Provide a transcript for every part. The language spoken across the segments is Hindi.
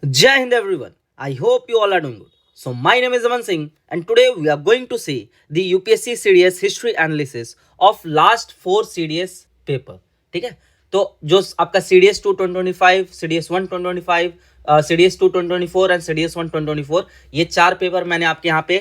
Jai Hind everyone. I hope you all are doing good. So my name is Aman Singh and today we are going to see the UPSC CDS history analysis of last 4 CDS paper. ठीक है, तो जो आपका CDS 2 2025, CDS 1 2025, CDS 2 2024 and CDS 1 2024 ये 4 पेपर मैंने आपके यहाँ पे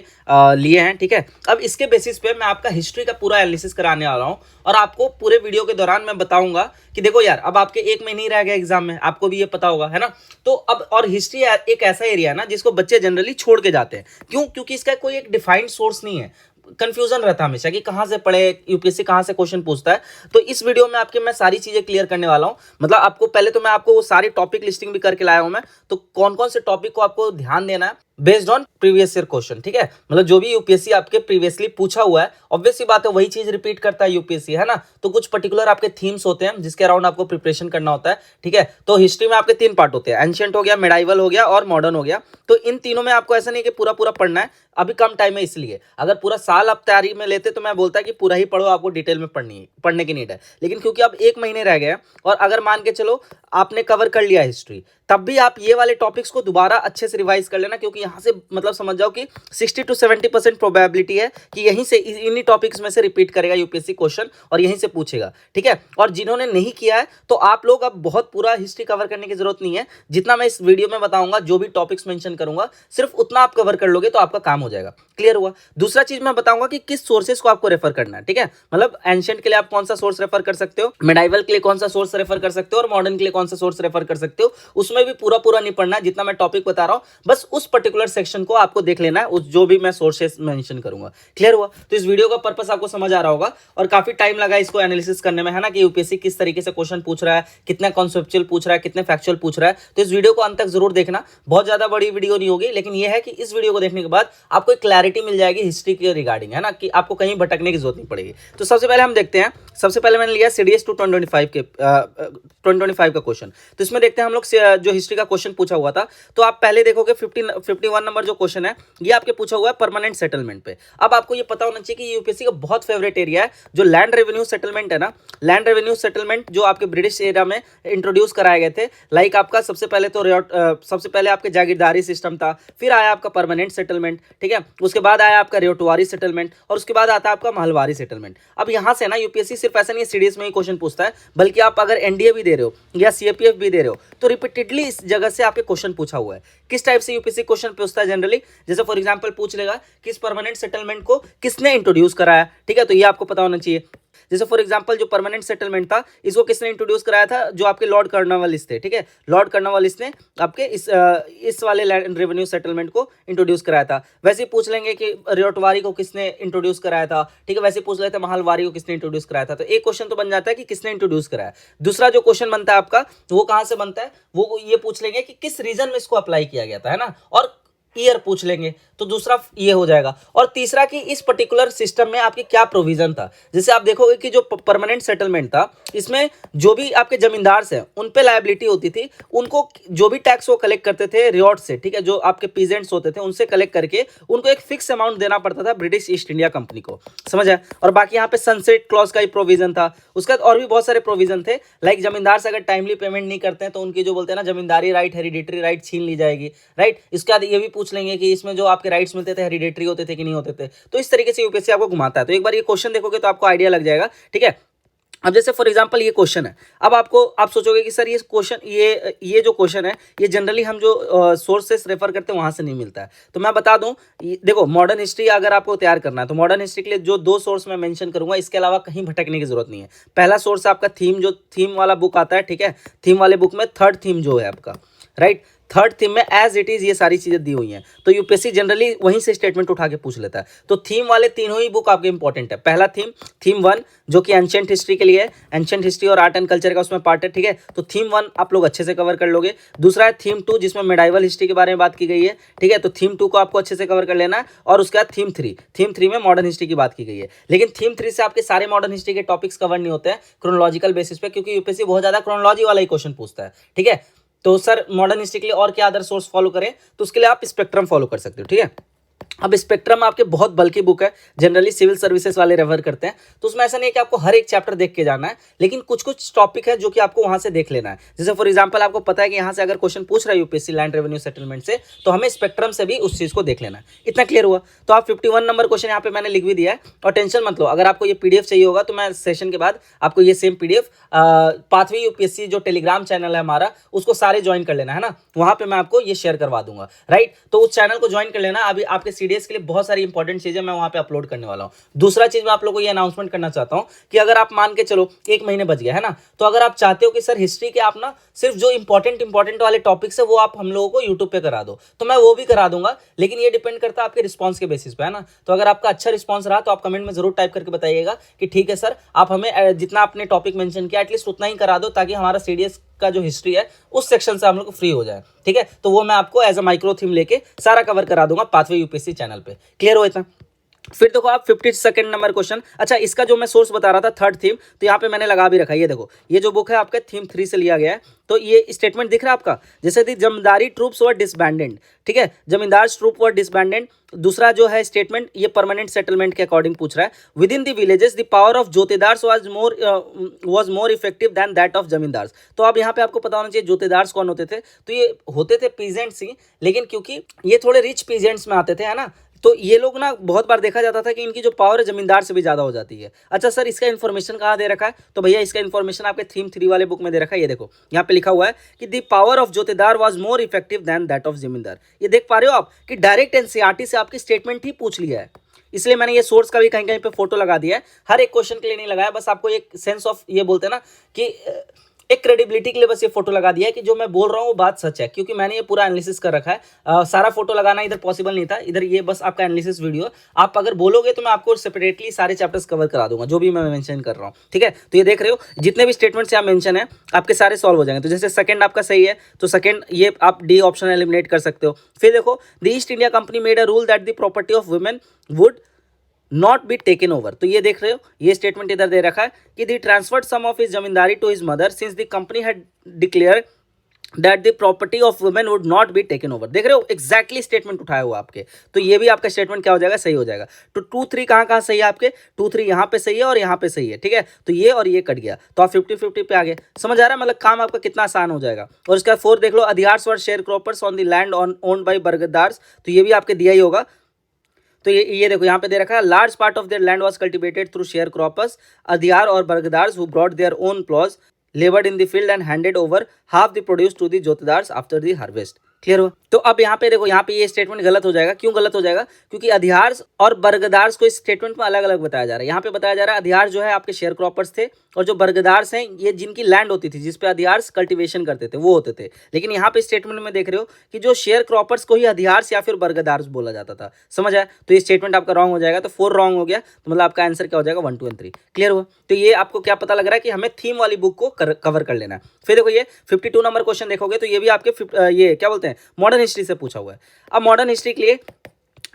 लिए हैं। ठीक है, अब इसके बेसिस पे मैं आपका हिस्ट्री का पूरा एनालिसिस कराने वाला हूँ और आपको पूरे वीडियो के दौरान मैं बताऊंगा कि देखो यार, अब आपके 1 महीने ही रह गए एग्जाम में, आपको भी ये पता होगा, है ना। तो अब और हिस्ट्री एक ऐसा एरिया है ना जिसको बच्चे जनरली छोड़ के जाते हैं। क्यों? क्योंकि इसका कोई एक डिफाइंड सोर्स नहीं है, कंफ्यूजन रहता है हमेशा कि कहाँ से पढ़े, यूपीएससी कहाँ से क्वेश्चन पूछता है। तो इस वीडियो में आपके मैं सारी चीजें क्लियर करने वाला हूँ। मतलब आपको पहले तो मैं आपको वो सारी टॉपिक लिस्टिंग भी करके लाया हूँ मैं, तो कौन कौन से टॉपिक को आपको ध्यान देना है based on previous year question. ठीक है, मतलब जो भी यूपीएससी आपके प्रीवियसली पूछा हुआ है, ऑब्वियस सी बात है वही चीज रिपीट करता है यूपीएससी, है ना। तो कुछ पर्टिकुलर आपके थीम्स होते हैं जिसके अराउंड आपको प्रिपरेशन करना होता है। ठीक है, तो हिस्ट्री में आपके 3 पार्ट होते हैं, एंशिएंट हो गया, मिडाइवल हो गया और मॉडर्न हो गया। तो इन तीनों में आपको ऐसा नहीं कि पूरा पूरा पढ़ना है, अभी कम टाइम है इसलिए। अगर पूरा साल आप तैयारी में लेते तो मैं बोलता कि पूरा ही पढ़ो, आपको डिटेल में पढ़ने की नीड है। लेकिन क्योंकि अब 1 महीने रह गए और अगर मान के चलो आपने कवर कर लिया हिस्ट्री, तब भी आप ये वाले टॉपिक्स को दोबारा अच्छे से रिवाइज कर लेना, क्योंकि यहां से मतलब समझ जाओ कि 60 to 70% प्रोबेबिलिटी है कि यहीं से इन्हीं टॉपिक्स में से रिपीट करेगा यूपीएससी क्वेश्चन और यहीं से पूछेगा। ठीक है, और जिन्होंने नहीं किया है तो आप लोग अब बहुत पूरा हिस्ट्री कवर करने की जरूरत नहीं है। जितना मैं इस वीडियो में बताऊंगा, जो भी टॉपिक्स मेंशन करूंगा, सिर्फ उतना आप कवर कर लोगे तो आपका काम हो जाएगा। क्लियर हुआ? दूसरा चीज मैं बताऊंगा कि किस सोर्सेस को आपको रेफर करना है। ठीक है, मतलब एंशिएंट के लिए आप कौन सा सोर्स रेफर कर सकते हो, मिडाइवल के लिए कौन सा सोर्स रेफर कर सकते हो और मॉडर्न के लिए कौन सा सोर्स रेफर कर सकते हो। उसमें भी पूरा पूरा नहीं पढ़ना है, जितना मैं टॉपिक बता रहा हूं बस उस पर्टिकुलर सेक्शन को आपको देख लेना है, उस जो भी मैं सोर्सेस मेंशन करूंगा। क्लियर हुआ? तो इस वीडियो का पर्पस आपको समझ आ रहा होगा और काफी टाइम लगा इसको एनालिसिस करने में, है ना, कि यूपीएससी किस तरीके से क्वेश्चन पूछ रहा है, कितना कॉन्सेप्चुअल पूछ रहा है, कितने फैक्चुअल पूछ रहा है। तो इस वीडियो को अंत तक जरूर देखना। बहुत ज्यादा बड़ी वीडियो नहीं होगी, लेकिन यह है कि इस वीडियो को देखने के बाद आपको एक क्लैरिटी मिल जाएगी हिस्ट्री के रिगार्डिंग, है ना, कि आपको कहीं भटकने की जरूरत नहीं पड़ेगी। तो सबसे पहले हम देखते हैं, सबसे पहले मैंने लिया सीडीएस 2 2025 के 2025 का क्वेश्चन। तो इसमें देखते हैं हम लोग जो हिस्ट्री का क्वेश्चन पूछा हुआ था। तो आप पहले देखोगे 51 नंबर जो क्वेश्चन है, ये आपके पूछा हुआ है परमानेंट सेटलमेंट पे। अब आपको ये पता होना चाहिए कि यूपीएससी का बहुत फेवरेट एरिया है जो लैंड रेवेन्यू सेटलमेंट है ना। लैंड रेवेन्यू सेटलमेंट जो आपके ब्रिटिश एरिया में इंट्रोड्यूस कराए गए थे। लाइक आपका सबसे पहले तो सबसे पहले आपके जागीरदारी सिस्टम था, फिर आया आपका परमानेंट सेटलमेंट। ठीक है, उसके बाद आया आपका रियोटवारी सेटलमेंट और उसके बाद आता है आपका महलवारी सेटलमेंट। अब यहां से ना यूपीएससी सिर्फ ऐसा नहीं है सीडीएस में ही क्वेश्चन पूछता है, बल्कि आप अगर एनडीए भी दे रहे हो या सीएपीएफ भी दे रहे हो तो रिपीटेडली इस जगह से आपके क्वेश्चन पूछा हुआ है। किस टाइप से यूपीएससी क्वेश्चन पूछता है जनरली? जैसे फॉर एग्जांपल पूछ लेगा कि इस परमानेंट सेटलमेंट को किसने इंट्रोड्यूस कराया। ठीक है, तो ये आपको पता होना चाहिए। जैसे फॉर एग्जांपल जो परमानेंट सेटलमेंट था, इसको किसने इंट्रोड्यूस कराया था? जो आपके लॉर्ड कर्नवालिस थे। ठीक है, लॉर्ड कर्नवालिस ने आपके इस वाले लैंड रेवेन्यू सेटलमेंट को इंट्रोड्यूस कराया था। वैसे ही पूछ लेंगे कि रियोटवारी को किसने इंट्रोड्यूस कराया था। ठीक है, वैसे पूछ लेते हैं महलवारी को किसने इंट्रोड्यूस कराया था। तो एक क्वेश्चन तो बन जाता है कि किसने इंट्रोड्यूस कराया। दूसरा जो क्वेश्चन बनता है आपका, वो कहां से बनता है, वो ये पूछ लेंगे कि किस रीजन में इसको अप्लाई किया गया था, है ना, और ईयर पूछ लेंगे। तो दूसरा ये हो जाएगा। और तीसरा कि इस पर्टिकुलर सिस्टम में आपके क्या प्रोविजन था। जैसे आप देखोगे कि जो परमानेंट सेटलमेंट था, इसमें जो भी आपके जमींदार हैं उन पे लायबिलिटी होती थी, उनको जो भी टैक्स वो कलेक्ट करते थे रियॉट से, ठीक है, जो आपके पीजेंट्स होते थे उनसे कलेक्ट करके उनको एक फिक्स अमाउंट देना पड़ता था ब्रिटिश ईस्ट इंडिया कंपनी को। समझ आया? और बाकी यहाँ पे सनसेट क्लॉज का ही प्रोविजन था। उसके बाद और भी बहुत सारे प्रोविजन थे, लाइक जमींदार से अगर टाइमली पेमेंट नहीं करते हैं तो उनकी जो बोलते हैं ना जमींदारी राइट, हेरिडिटरी राइट छीन ली जाएगी। राइट, इसके बाद ये भी पूछ लेंगे कि इसमें जो आपके राइट्स मिलते थे हेरिडेटरी होते थे कि नहीं होते थे। तो इस तरीके से यूपीएससी आपको घुमाता है। तो एक बार ये क्वेश्चन देखोगे तो आपको आइडिया लग जाएगा। ठीक है, अब जैसे फॉर एग्जांपल ये क्वेश्चन है, अब आप सोचोगे कि सर ये क्वेश्चन ये जो क्वेश्चन है ये जनरली हम जो सोर्सेस रेफर करते हैं वहां से नहीं मिलता है। तो मैं बता दूं, देखो मॉडर्न हिस्ट्री अगर आपको तैयार करना है तो मॉडर्न हिस्ट्री के लिए जो 2 सोर्स मैं मेंशन करूंगा, इसके अलावा कहीं भटकने की जरूरत नहीं है। पहला सोर्स आपका थीम वाला बुक आता है। ठीक है, थीम वाले बुक में थर्ड थीम जो है आपका, राइट, थर्ड थीम में एज इट इज ये सारी चीजें दी हुई हैं। तो यूपीएससी जनरली वहीं से स्टेटमेंट उठा के पूछ लेता है। तो थीम वाले तीनों ही बुक आपके इंपॉर्टेंट है। पहला थीम 1 जो कि एंशिएंट हिस्ट्री के लिए है, एंशिएंट हिस्ट्री और आर्ट एंड कल्चर का उसमें पार्ट है। ठीक है, तो थीम 1 आप लोग अच्छे से कवर कर लोगे। दूसरा है थीम 2 जिसमें मिडाइवल हिस्ट्री के बारे में बात की गई है। ठीक है, तो थीम 2 को आपको अच्छे से कवर कर लेना है। और उसके बाद थीम 3 में मॉडर्न हिस्ट्री की बात की गई है। लेकिन थीम 3 से आपके सारे मॉडर्न हिस्ट्री के टॉपिक्स कवर नहीं होते हैं क्रोनोलॉजिकल बेसिस पे, क्योंकि यूपीएससी बहुत ज्यादा क्रोनोलॉजी वाला ही क्वेश्चन पूछता है। ठीक है, तो सर मॉडर्न हिस्ट्री के लिए और क्या अदर सोर्स फॉलो करें, तो उसके लिए आप स्पेक्ट्रम फॉलो कर सकते हो। ठीक है, अब स्पेक्ट्रम आपके बहुत बल्कि बुक है, जनरली सिविल सर्विसेज वाले रेफर करते हैं, तो उसमें ऐसा नहीं है कि आपको हर एक चैप्टर देख के जाना है, लेकिन कुछ कुछ टॉपिक है जो कि आपको वहां से देख लेना है। जैसे फॉर एग्जांपल आपको पता है कि यहाँ से अगर क्वेश्चन पूछ रहा है यूपीएससी लैंड रेवेन्यू सेटलमेंट से, तो हमें स्पेक्ट्रम से भी उस चीज को देख लेना है। इतना क्लियर हुआ? तो आप 51 नंबर क्वेश्चन यहाँ पे मैंने लिख भी दिया है, और टेंशन मत लो, अगर आपको ये पीडीएफ चाहिए होगा तो मैं सेशन के बाद आपको ये सेम पीडीएफ पाथवे यूपीएससी जो टेलीग्राम चैनल है हमारा, उसको सारे ज्वाइन कर लेना है ना, वहां पे मैं आपको ये शेयर करवा दूंगा, राइट। तो उस चैनल को ज्वाइन कर लेना। अभी आपके सीडीएस के लिए बहुत सारी इंपॉर्टेंट चीजें मैं वहां पे अपलोड करने वाला हूं। दूसरा चीज मैं आप लोगों को ये अनाउंसमेंट करना चाहता हूं कि अगर आप मान के चलो 1 महीने बच गया है ना, तो अगर आप चाहते हो कि सर हिस्ट्री के आप ना सिर्फ जो इंपॉर्टेंट वाले टॉपिक्स है वो आप हम लोगों को यूट्यूब पे करा दो, तो मैं वो भी करा दूंगा, लेकिन ये डिपेंड करता है आपके रिस्पॉन्स के बेसिस पे, है ना। तो अगर आपका अच्छा रिस्पॉन्स रहा तो आप कमेंट में जरूर टाइप करके बताइएगा कि ठीक है सर, आप हमें जितना आपने टॉपिक मेंशन किया एटलीस्ट उतना ही करा दो, ताकि हमारा सीडीएस का जो हिस्ट्री है उस सेक्शन से हम लोग को फ्री हो जाए, ठीक है। तो वो मैं आपको एज अ माइक्रो थीम लेके सारा कवर करा दूंगा पाथवे यूपीएससी चैनल पे। क्लियर हो इतना? फिर देखो आप 52nd नंबर क्वेश्चन, अच्छा इसका जो मैं सोर्स बता रहा था थर्ड थीम, तो यहाँ पे मैंने लगा भी रखा है, ये देखो, ये जो बुक है आपका थीम 3 से लिया गया है। तो ये स्टेटमेंट दिख रहा है आपका, जैसे दी जमींदारी ट्रूप्स वर डिसबैंडेड, ठीक है, जमींदार ट्रूप वर डिसबैंडेड। दूसरा जो है स्टेटमेंट, ये परमानेंट सेटलमेंट के अकॉर्डिंग पूछ रहा है। Within the villages the power of jotedars was more effective than that of zamindars. तो अब यहाँ पे आपको पता होना चाहिए जोतेदार्स कौन होते थे, तो ये होते थे पीजेंट्स ही, लेकिन क्योंकि ये थोड़े रिच पीजेंट्स में आते थे, है ना, तो ये लोग ना बहुत बार देखा जाता था कि इनकी जो पावर है जमींदार से भी ज्यादा हो जाती है। अच्छा सर, इसका इन्फॉर्मेशन कहाँ दे रखा है? तो भैया इसका इन्फॉर्मेशन आपके थीम 3 वाले बुक में दे रखा है। ये देखो यहाँ पे लिखा हुआ है कि the power of jotedar was more effective than that of zamindar. ये देख पा रहे हो आप कि डायरेक्ट एनसीईआरटी से आपकी स्टेटमेंट ही पूछ लिया है, इसलिए मैंने ये सोर्स का भी कहीं कहीं पे फोटो लगा दिया है। हर एक क्वेश्चन के लिए नहीं लगाया, बस आपको एक सेंस ऑफ, ये बोलते हैं ना कि एक क्रेडिबिलिटी के लिए बस ये फोटो लगा दिया है कि जो मैं बोल रहा हूँ वो बात सच है, क्योंकि मैंने ये पूरा एनालिसिस कर रखा है। सारा फोटो लगाना इधर पॉसिबल नहीं था, इधर ये बस आपका एनालिसिस वीडियो। आप अगर बोलोगे तो मैं आपको सेपरेटली सारे चैप्टर्स कवर करा दूंगा जो भी मैं मेंशन कर रहा हूँ, ठीक है। तो ये देख रहे हो जितने भी स्टेटमेंट्स यहाँ मेंशन है आपके सारे सॉल्व हो जाएंगे। तो जैसे सेकंड आपका सही है, तो सेकंड ये आप डी ऑप्शन एलिमिनेट कर सकते हो। फिर देखो, the east India company made a rule that the property of women would not be taken over. तो ये देख रहे हो, ये स्टेटमेंट इधर दे रखा है कि the transferred some of his zamindari to his mother since the company had declare that the property of women would not be taken over. देख रहे हो, एग्जैक्टली स्टेटमेंट उठाया हुआ आपके, तो ये भी आपका स्टेटमेंट क्या हो जाएगा, सही हो जाएगा। तो 2-3 कहाँ सही है आपके, 2-3 यहाँ पे सही है और यहाँ पे सही है, ठीक है। तो ये और ये कट गया, तो आप 50-50 पे आ गए। समझ आ रहा है, मतलब काम आपका कितना आसान हो जाएगा। और इसका 4 देख लो, adhiyars were share croppers on the land owned by bargadars, तो ये भी आपके दिया ही होगा। तो ये देखो यहाँ पे दे रखा है, large part of their land was cultivated through share croppers adhiyar और bargadars who brought their own ploughs laboured in the field and handed over half the produce to the jotedars after the harvest. Clear हुआ? तो अब यहाँ पे देखो, यहाँ पे ये स्टेटमेंट गलत हो जाएगा। क्यों गलत हो जाएगा? क्योंकि अधियार्स और बरगदार्स को इस स्टेटमेंट में अलग अलग बताया जा रहा है। यहाँ पे बताया जा रहा है अधियार जो है आपके शेयर क्रॉपर्स थे, और जो बरगदार्स हैं ये जिनकी लैंड होती थी जिसपे अधियार्स कल्टीवेशन करते थे वो होते थे। लेकिन यहाँ पे स्टेटमेंट में देख रहे हो कि जो शेयर क्रॉपर्स को ही अधियार्स या फिर बरगदार्स बोला जाता था। समझ आया? तो ये स्टेटमेंट आपका रॉन्ग हो जाएगा, तो 4 रॉन्ग हो गया, तो मतलब आपका आंसर क्या हो जाएगा, 1, 2 और 3। क्लियर हुआ? तो ये आपको क्या पता लग रहा है कि हमें थीम वाली बुक को कवर कर लेना है। फिर देखो ये 52 नंबर क्वेश्चन देखोगे तो ये भी आपके ये क्या बोलते हैं, मॉडर्न हिस्ट्री से पूछा हुआ है। अब मॉडर्न हिस्ट्री के लिए,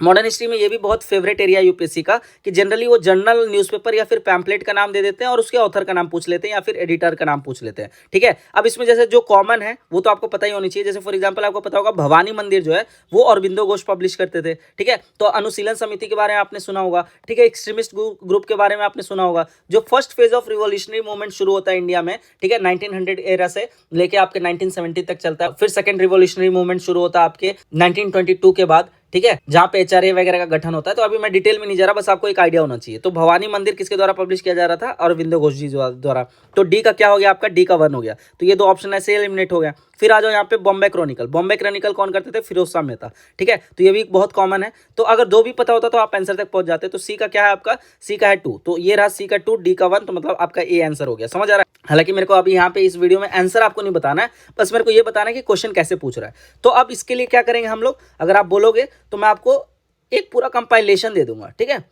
मॉडर्न हिस्ट्री में ये भी बहुत फेवरेट एरिया यूपीएससी का, कि जनरली वो जर्नल, न्यूज़पेपर या फिर पैम्पलेट का नाम दे देते हैं और उसके ऑथर का नाम पूछ लेते हैं या फिर एडिटर का नाम पूछ लेते हैं, ठीक है। अब इसमें जैसे जो कॉमन है वो तो आपको पता ही होनी चाहिए। जैसे फॉर एग्जांपल आपको पता होगा भवानी मंदिर जो है वो अरबिंदो घोष पब्लिश करते थे, ठीक है। तो अनुशीलन समिति के बारे में आपने सुना होगा, ठीक है। एक्सट्रीमिस्ट ग्रुप के बारे में आपने सुना होगा। जो first phase of revolutionary movement शुरू होता है इंडिया में, ठीक है, 1900 एरा से लेके आपके 1970 तक चलता है। फिर सेकंड रिवॉल्यूशनरी मूवमेंट शुरू होता है आपके 1922 के बाद, ठीक है, जहां पे एचआरए वगैरह का गठन होता है। तो अभी मैं डिटेल में नहीं जा रहा, बस आपको एक आइडिया होना चाहिए। तो भवानी मंदिर किसके द्वारा पब्लिश किया जा रहा था, अरविंदो घोष जी द्वारा। तो डी का क्या हो गया आपका, डी का 1 हो गया। तो ये 2 ऑप्शन ऐसे एलिमिनेट हो गया। फिर आ जाओ यहाँ पे बॉम्बे क्रॉनिकल। बॉम्बे क्रॉनिकल कौन करते थे, फिरोज शाह मेहता, ठीक है। तो ये भी बहुत कॉमन है। तो अगर 2 भी पता होता तो आप आंसर तक पहुंच जाते। तो सी का क्या है आपका, सी का है 2, तो ये रहा सी का 2, डी का 1, तो मतलब आपका ए आंसर हो गया। समझ आ रहा है? हालांकि मेरे को अभी यहाँ पे इस वीडियो में आंसर आपको नहीं बताना है, बस मेरे को ये बताना है कि क्वेश्चन कैसे पूछ रहा है। तो अब इसके लिए क्या करेंगे हम लोग, अगर आप बोलोगे तो मैं आपको एक पूरा कंपाइलेशन दे दूंगा, ठीक है।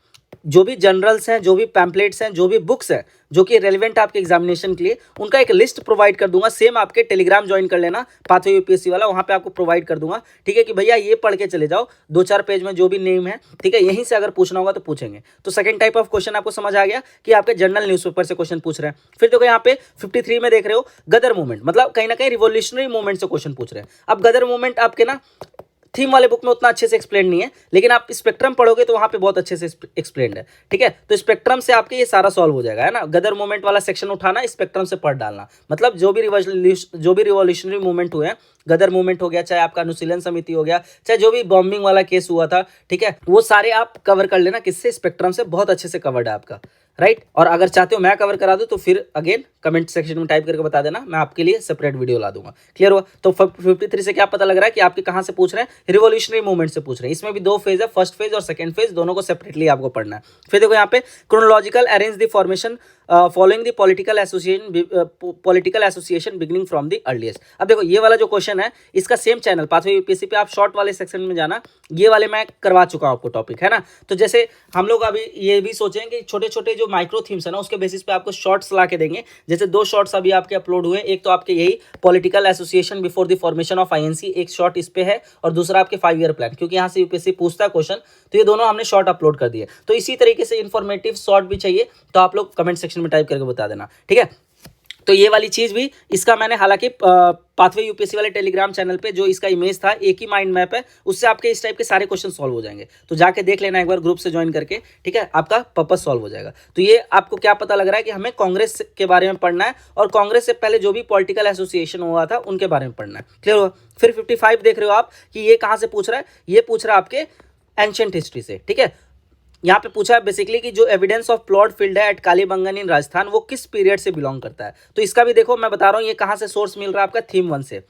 जो भी जनरल्स हैं, जो भी पैम्पलेट्स हैं, जो भी बुक्स हैं जो कि रेलिवेंट आपके एग्जामिनेशन के लिए, उनका एक लिस्ट प्रोवाइड कर दूंगा। सेम आपके टेलीग्राम ज्वाइन कर लेना, पाथवे यूपीएससी वाला, वहां पे आपको प्रोवाइड कर दूंगा, ठीक है, कि भैया ये पढ़ के चले जाओ, 2-4 पेज में जो भी नेम है, ठीक है, यहीं से अगर पूछना होगा तो पूछेंगे। तो सेकंड टाइप ऑफ क्वेश्चन आपको समझ आ गया कि आपके जनरल न्यूज़पेपर से क्वेश्चन पूछ रहे हैं। फिर देखो यहाँ पे 53 में देख रहे हो गदर मूवमेंट, मतलब कहीं ना कहीं रिवॉल्यूशनरी मूवमेंट से क्वेश्चन पूछ रहे हैं। अब गदर मूवमेंट आपके ना थीम वाले बुक में उतना अच्छे से एक्सप्लेन नहीं है, लेकिन आप स्पेक्ट्रम पढ़ोगे तो वहाँ पे बहुत अच्छे से एक्सप्लेन है, ठीक है। तो स्पेक्ट्रम से आपके ये सारा सॉल्व हो जाएगा, है ना। गदर मूवमेंट वाला सेक्शन उठाना, स्पेक्ट्रम से पढ़ डालना, मतलब जो भी रिवॉल्यूशनरी मूवमेंट हुए हैं, गदर मूवमेंट हो गया, चाहे आपका अनुशीलन समिति हो गया, चाहे जो भी बॉम्बिंग वाला केस हुआ था, ठीक है, वो सारे आप कवर कर लेना, किससे, स्पेक्ट्रम से। बहुत अच्छे से कवर्ड है आपका, राइट। और अगर चाहते हो मैं कवर करा दूं तो फिर अगेन कमेंट सेक्शन में टाइप करके बता देना, मैं आपके लिए सेपरेट वीडियो ला दूंगा। क्लियर हुआ। तो 53 से क्या पता लग रहा है कि आपके कहां से पूछ रहे हैं, रिवॉल्यूशनरी मूवमेंट से पूछ रहे हैं। इसमें भी 2 फेज है, फर्स्ट फेज और सेकंड फेज, दोनों को सेपरेटली आपको पढ़ना है। फिर देखो यहाँ पे chronological arrange the formation following the political association beginning from the earliest. अब देखो ये वाला जो क्वेश्चन है, इसका सेम चैनल पाथवे यूपीएससी पे आप शॉर्ट वाले सेक्शन में जाना, ये वाले मैं करवा चुका हूं आपको टॉपिक, है ना। तो जैसे हम लोग अभी ये भी सोचें कि छोटे छोटे जो माइक्रो थीम्स है ना, उसके बेसिस पे आपको शॉर्ट्स ला के देंगे। जैसे 2 शॉर्ट्स अभी आपके अपलोड हुए, एक तो आपके यही political association before the formation of INC, एक शॉर्ट इस पे है, और दूसरा आपके 5 ईयर प्लान, क्योंकि यहाँ से यूपीएससी पूछता है क्वेश्चन, तो ये दोनों हमने शॉर्ट अपलोड कर दिए। तो इसी तरीके से इन्फॉर्मेटिव शॉर्ट भी चाहिए तो आप लोग कमेंट सेक्शन में टाइप करके बता देना, ठीक है। तो ये वाली चीज भी, इसका मैंने हालांकि पाथवे यूपीएससी वाले टेलीग्राम चैनल पे जो इसका इमेज था, एक ही माइंड मैप है, उससे आपके इस टाइप के सारे क्वेश्चन सॉल्व हो जाएंगे। तो जाके देख लेना एक बार ग्रुप से ज्वाइन करके, ठीक है, आपका पर्पस सॉल्व हो जाएगा। तो ये आपको क्या पता लग रहा है कि हमें कांग्रेस के बारे में पढ़ना है, और कांग्रेस से पहले जो भी पॉलिटिकल एसोसिएशन हुआ था उनके बारे में पढ़ना है। क्लियर हुआ। फिर 55 देख रहे हो आप कि ये कहाँ से पूछ रहा है, ये पूछ रहा है आपके एंशिएंट हिस्ट्री से, ठीक है। यहाँ पे पूछा है बेसिकली कि जो एविडेंस ऑफ प्लॉट फील्ड है एट कालीबंगन इन राजस्थान, वो किस पीरियड से बिलोंग करता है। तो इसका भी देखो मैं बता रहा हूँ ये कहाँ से सोर्स मिल रहा है आपका, थीम 1 से।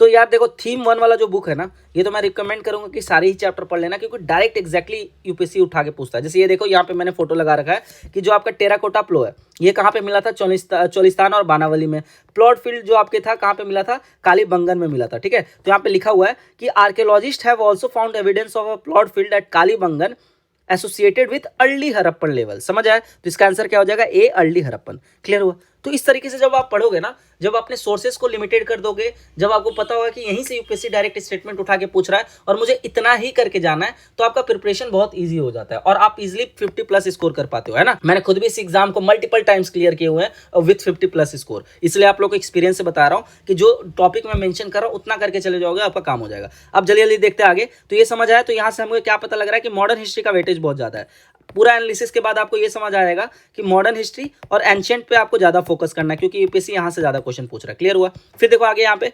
तो यार देखो थीम 1 वाला जो बुक है ना, ये तो मैं रिकमेंड करूंगा कि सारे ही चैप्टर पढ़ लेना, क्योंकि डायरेक्ट एग्जैक्टली यूपीएससी उठा के पूछता है। जैसे ये देखो यहाँ पे मैंने फोटो लगा रखा है कि जो आपका टेराकोटा प्लो है, ये कहाँ पे मिला था, चोलिस्तान और बानावली में। प्लॉट फील्ड जो आपके था कहाँ पे मिला था, कालीबंगन में मिला था, ठीक है। तो यहाँ पे लिखा हुआ है कि archaeologist have also found evidence of a plot field at Kalibangan associated with early Harappan level. समझ आया। तो इसका आंसर क्या हो जाएगा, ए, अर्ली हड़प्पन। क्लियर हुआ। तो इस तरीके से जब आप पढ़ोगे ना, जब अपने सोर्सेस को लिमिटेड कर दोगे, जब आपको पता होगा कि यहीं से यूपीएससी डायरेक्ट स्टेटमेंट उठा के पूछ रहा है और मुझे इतना ही करके जाना है, तो आपका प्रिपरेशन बहुत इजी हो जाता है और आप इजीली 50+ स्कोर कर पाते हो, है ना। मैंने खुद भी इस एग्जाम को मल्टीपल टाइम्स क्लियर किए हुए हैं विथ 50+ स्कोर, इसलिए आप लोग को एक्सपीरियंस से बता रहा हूँ कि जो टॉपिक मैं मेंशन कर रहा हूँ उतना करके चले जाओगे, आपका काम हो जाएगा। अब जल्दी जल्दी देखते आगे। तो ये समझ आया। तो यहाँ से हमें क्या पता लग रहा है कि मॉडर्न हिस्ट्री का वेटेज बहुत ज्यादा है। पूरा एनालिसिस के बाद आपको ये समझ आएगा कि मॉडर्न हिस्ट्री और एंशिएंट पे आपको ज्यादा फोकस करना है, क्योंकि यूपीएससी यहां से ज्यादा क्वेश्चन पूछ रहा है। क्लियर हुआ। फिर देखो आगे यहाँ पे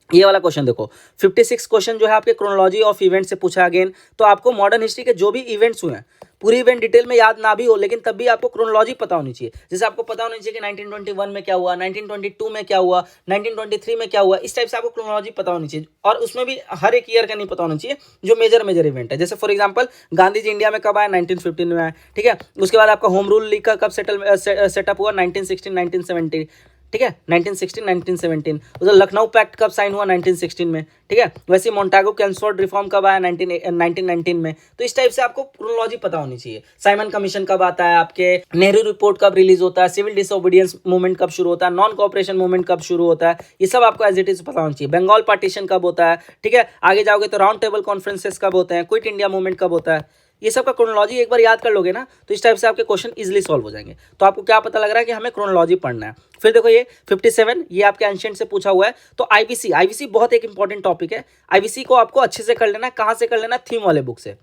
ये वाला क्वेश्चन देखो, 56 क्वेश्चन जो है आपके क्रोनोलॉजी ऑफ इवेंट से पूछा अगेन। तो आपको मॉडर्न हिस्ट्री के जो भी इवेंट्स हुए हैं, पूरी इवेंट डिटेल में याद ना भी हो, लेकिन तब भी आपको क्रोनोलॉजी पता होनी चाहिए। जैसे आपको पता होनी चाहिए कि 1921 में क्या हुआ, 1922 में क्या हुआ, 1923 में क्या हुआ, इस टाइप से आपको क्रोनोलॉजी पता होनी चाहिए। और उसमें भी हर एक ईयर का नहीं पता होना चाहिए, जो मेजर इवेंट है। जैसे for example Gandhi ji India में कब आया, 1915 में आया, ठीक है। उसके बाद आपका होम रूल लीग का कब सेटअप हुआ, 1916 1917, ठीक है, 1916 1917। उधर लखनऊ पैक्ट कब साइन हुआ, 1916 में, ठीक है। वैसे मोन्टागो कैम्सफोर्ड रिफॉर्म कब आया, 1919 में। तो इस टाइप से आपको क्रोनोलॉजी पता होनी चाहिए। साइमन कमीशन कब आता है, आपके नेहरू रिपोर्ट कब रिलीज होता है, सिविल डिसओबीडियंस मूवमेंट कब शुरू होता है, नॉन कोऑपरेशन मूवमेंट कब शुरू होता है, ये सब आपको एज इट इज पता होना चाहिए। बंगाल पार्टीशन कब होता है, ठीक है। आगे जाओगे तो राउंड टेबल कॉन्फ्रेंसेस कब होते हैं, क्विट इंडिया मूवमेंट कब होता है, ये सब का क्रोनोलॉजी एक बार याद कर लोगे ना, तो इस टाइप से आपके क्वेश्चन इजीली सॉल्व हो जाएंगे। तो आपको क्या पता लग रहा है कि हमें क्रोनोलॉजी पढ़ना है। फिर देखो ये 57, ये आपके एंशिएंट से पूछा हुआ है। तो आईबीसी बहुत एक इंपॉर्टेंट टॉपिक है। आईबीसी को आपको अच्छे से कर लेना। कहाँ से कर लेना, थीम वाले बुक से।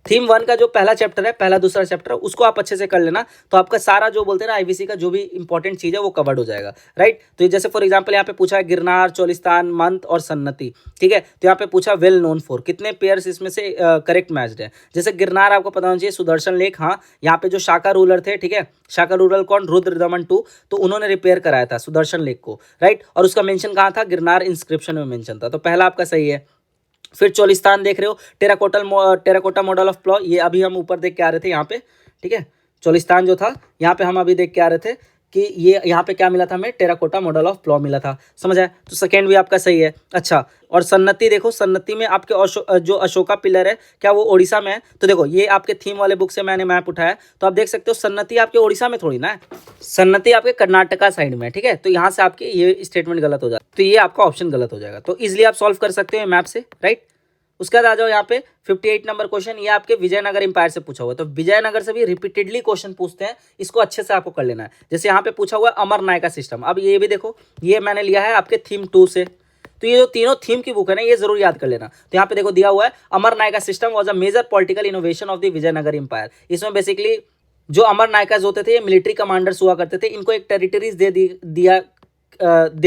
थीम 1 का जो पहला चैप्टर है, पहला दूसरा चैप्टर, उसको आप अच्छे से कर लेना, तो आपका सारा जो बोलते हैं ना आईबीसी का जो भी इंपॉर्टेंट चीज है वो कवर्ड हो जाएगा, राइट। तो जैसे फॉर एग्जांपल यहाँ पे पूछा है गिरनार, चोलिस्तान, मंत और सन्नति, ठीक है। तो यहाँ पे पूछा वेल नोन फॉर, कितने पेयर्स इसमें से करेक्ट मैच्ड है। जैसे गिरनार आपको पता होना चाहिए, सुदर्शन लेक, हाँ। यहाँ पे जो शाका रूलर थे, ठीक है, शाका रूलर कौन, रुद्रदमन II, तो उन्होंने रिपेयर कराया था सुदर्शन लेक को, राइट। और उसका मेंशन कहाँ था, गिरनार इंस्क्रिप्शन में मेंशन था। तो पहला आपका सही है। फिर चोलिस्तान देख रहे हो, टेराकोटा मॉडल ऑफ प्लॉ, ये अभी हम ऊपर देख के आ रहे थे यहाँ पे, ठीक है। चोलिस्तान जो था यहाँ पे हम अभी देख के आ रहे थे कि ये यहाँ पे क्या मिला था हमें, टेराकोटा मॉडल ऑफ प्लॉ मिला था। समझ आया। तो सेकेंड भी आपका सही है। अच्छा, और सन्नति देखो, सन्नति में आपके जो अशोका पिलर है, क्या वो ओडिशा में है। तो देखो ये आपके थीम वाले बुक से मैंने मैप उठाया, तो आप देख सकते हो सन्नति आपके ओडिशा में थोड़ी ना है, सन्नति आपके कर्नाटका साइड में, ठीक है। तो यहाँ से आपके ये स्टेटमेंट गलत हो जाता है, तो ये आपका ऑप्शन गलत हो जाएगा। तो इजिली आप सॉल्व कर सकते हो मैप से, राइट। उसके बाद आ जाओ यहाँ पे 58 नंबर क्वेश्चन, ये आपके विजयनगर इंपायर से पूछा हुआ है। तो विजयनगर से भी रिपीटेडली क्वेश्चन पूछते हैं, इसको अच्छे से आपको कर लेना है। जैसे यहाँ पे पूछा हुआ है अमर नायका सिस्टम। अब ये भी देखो, ये मैंने लिया है आपके थीम 2 से। तो तो ये जो तीनों थीम की बुक है ना, ये जरूर याद कर लेना। तो यहाँ पे देखो दिया हुआ है, amara nayaka system was a major political innovation of the Vijayanagar empire. इसमें बेसिकली जो अमर नायकाज होते थे, ये मिलिट्री कमांडर्स हुआ करते थे, इनको एक टेरिटरीज दे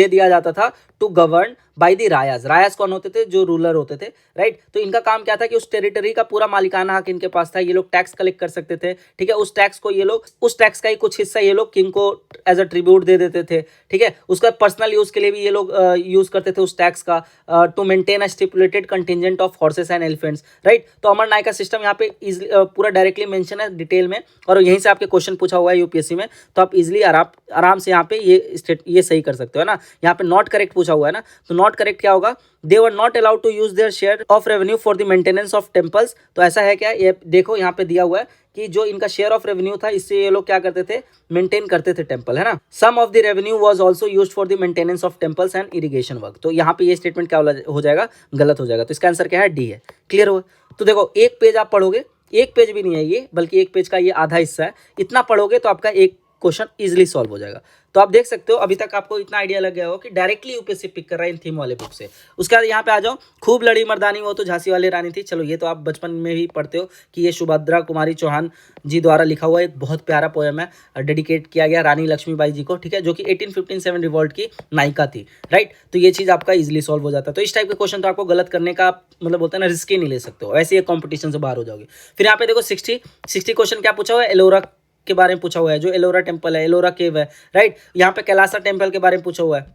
दिया जाता था टू गवर्न बाय द रायाज। रायाज कौन होते थे? जो रूलर होते थे, राइट। तो इनका काम क्या था कि उस टेरिटरी का पूरा मालिकाना हक इनके पास था, ये लोग टैक्स कलेक्ट कर सकते थे, ठीक है। उस टैक्स को ये लोग, उस टैक्स का ही कुछ हिस्सा ये लोग किंग को एज अ ट्रिब्यूट दे देते थे, ठीक है। उसका पर्सनल यूज के लिए भी ये लोग यूज करते थे उस टैक्स का, to maintain a stipulated contingent of horses and elephants, right. तो अमर नायका सिस्टम यहाँ पे पूरा डायरेक्टली मेंशन है डिटेल में, और यहीं से आपके क्वेश्चन पूछा हुआ है यूपीएससी में, तो आप इजिली आराम से यहाँ पे ये सही कर सकते हो ना। यहाँ पे नॉट करेक्ट पूछा हुआ है ना, तो नॉट करेक्ट क्या होगा? They were not allowed to use their share of revenue for the maintenance of temples. तो ऐसा है क्या? ये देखो यहाँ पे दिया हुआ है कि जो इनका शेयर ऑफ रेवेन्यू था, इससे ये लोग क्या करते थे? मेंटेन करते थे टेम्पल, है ना। Some of the revenue was also used for the maintenance of temples and irrigation work. तो यहाँ पे ये स्टेटमेंट क्या हो जाएगा? गलत हो जाएगा। तो इसका आंसर क्या है? डी है। क्लियर हुआ? तो देखो एक पेज आप पढ़ोगे, एक पेज भी नहीं है ये, बल्कि एक पेज का ये आधा हिस्सा है, इतना पढ़ोगे तो आपका एक क्वेश्चन इजिली सॉल्व हो जाएगा। तो आप देख सकते हो अभी तक आपको इतना आइडिया लग गया हो कि डायरेक्टली यूपीएससी पिक कर रहा है इन थीम वाले बुक से। उसके बाद यहाँ पे आ जाओ, खूब लड़ी मर्दानी वो तो झांसी वाली रानी थी। चलो ये तो आप बचपन में भी पढ़ते हो कि ये सुभद्रा कुमारी चौहान जी द्वारा लिखा हुआ एक बहुत प्यारा पोएम है, डेडिकेट किया गया रानी लक्ष्मीबाई जी को, ठीक है, जो कि 1857 रिवॉल्ट की नायिका थी, राइट। तो ये चीज़ आपका इजिली सॉल्व हो जाता है। तो इस टाइप के क्वेश्चन तो आपको गलत करने का मतलब होता है ना, रिस्क ही नहीं ले सकते हो, ऐसे ये कॉम्पिटिशन से बाहर हो जाओगे। फिर यहाँ पे देखो 60 क्वेश्चन क्या पूछा हुआ है? एलोरा के बारे में पूछा हुआ है, जो एलोरा टेम्पल है, एलोरा केव है, राइट। यहाँ पे कैलासा टेम्पल के बारे में पूछा हुआ है,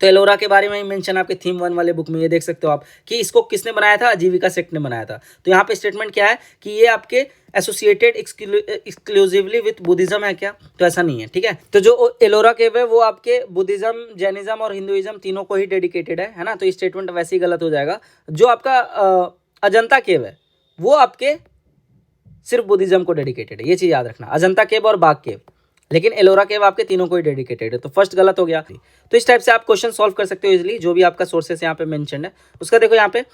तो एलोरा के बारे में मेंशन आपके थीम 1 वाले बुक में ये देख सकते हो आप कि इसको किसने बनाया था? आजीविका सेठ ने बनाया था। तो यहाँ पे स्टेटमेंट क्या है कि ये आपके एसोसिएटेड एक्सक्लूसिवली विथ बुद्धिज्म है क्या? तो ऐसा नहीं है, ठीक है। तो जो एलोरा केव है वो आपके बुद्धिज्म, जैनिज्म और हिंदुइज्म तीनों को ही डेडिकेटेड है ना। तो ये स्टेटमेंट वैसे ही गलत हो जाएगा। जो आपका अजंता केव है वो आपके सिर्फ बुद्धिज्म को डेडिकेटेड है, ये चीज याद रखना। अजंता केव और बाग केव, लेकिन एलोरा केव आपके तीनों को ही डेडिकेटेड है। तो फर्स्ट गलत हो गया। तो इस टाइप से आप क्वेश्चन सॉल्व कर सकते हो इजीली, जो भी आपका सोर्सेस यहाँ पे मेंशन है उसका। देखो यहाँ पे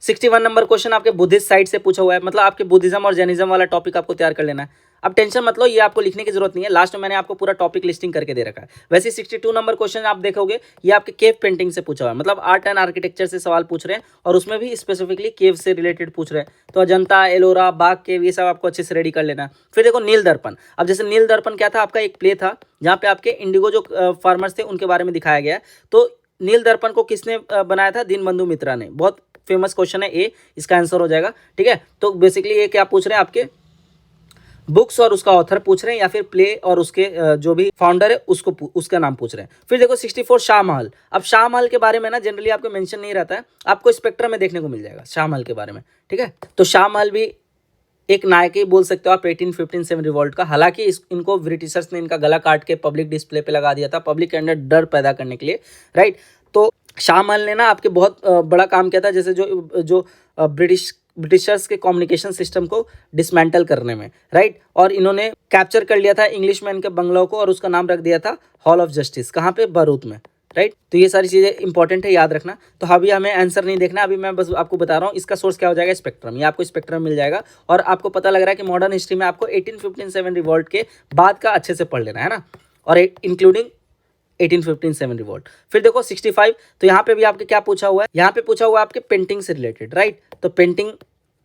61 नंबर क्वेश्चन आपके बुद्धिस्ट साइड से पूछा हुआ है, मतलब आपके बुद्धिज्म और जैनिज्म वाला टॉपिक आपको तैयार कर लेना है। अब टेंशन मत लो, ये आपको लिखने की जरूरत नहीं है, लास्ट में मैंने आपको पूरा टॉपिक लिस्टिंग करके दे रखा है। वैसे 62 नंबर क्वेश्चन आप देखोगे ये आपके केव पेंटिंग से पूछा हुआ है, मतलब आर्ट एंड आर्किटेक्चर से सवाल पूछ रहे हैं, और उसमें भी स्पेसिफिकली केव से रिलेटेड पूछ रहे हैं। तो अजंता, एलोरा, बाग केव, ये सब आपको अच्छे से रेडी कर लेना है। फिर देखो नील दर्पण। अब जैसे नील दर्पण क्या था? आपका एक प्ले था जहाँ पे आपके इंडिगो जो फार्मर्स थे उनके बारे में दिखाया गया है। तो नील दर्पण को किसने बनाया था? दीनबंधु मित्रा ने। बहुत फेमस क्वेश्चन है, ए इसका आंसर हो जाएगा, ठीक है। तो बेसिकली ये क्या पूछ रहे हैं? आपके बुक्स और उसका ऑथर पूछ रहे हैं, या फिर प्ले और उसके जो भी फाउंडर है उसका नाम पूछ रहे हैं। फिर देखो 64 शाहमहल। अब शाहमहल के बारे में ना जनरली आपको मेंशन नहीं रहता है, आपको स्पेक्ट्रम में देखने को मिल जाएगा शाहमहल के बारे में, ठीक है। तो शाहमहल भी एक नायक ही बोल सकते हो आप 1857 रिवॉल्ट का। हालांकि इनको ब्रिटिशर्स ने इनका गला काट के पब्लिक डिस्प्ले पे लगा दिया था, पब्लिक के अंदर डर पैदा करने के लिए, राइट। तो शाहमहल ने ना आपके बहुत बड़ा काम किया था, जैसे जो ब्रिटिशर्स के कम्युनिकेशन सिस्टम को डिसमेंटल करने में, राइट। और इन्होंने कैप्चर कर लिया था इंग्लिशमैन के बंगलों को, और उसका नाम रख दिया था हॉल ऑफ जस्टिस। कहाँ पे? बरूत में, राइट। तो ये सारी चीज़ें इंपॉर्टेंट है, याद रखना। तो अभी हमें आंसर नहीं देखना, अभी मैं बस आपको बता रहा हूँ इसका सोर्स क्या हो जाएगा? स्पेक्ट्रम। ये आपको स्पेक्ट्रम मिल जाएगा, और आपको पता लग रहा है कि मॉडर्न हिस्ट्री में आपको 1857 रिवॉल्ट के बाद का अच्छे से पढ़ लेना है ना, और इंक्लूडिंग 1857 रिवॉल्ट। फिर देखो 65। तो यहाँ पे भी आपके क्या पूछा हुआ है? यहाँ पे पूछा हुआ है आपके पेंटिंग से रिलेटेड, राइट। तो पेंटिंग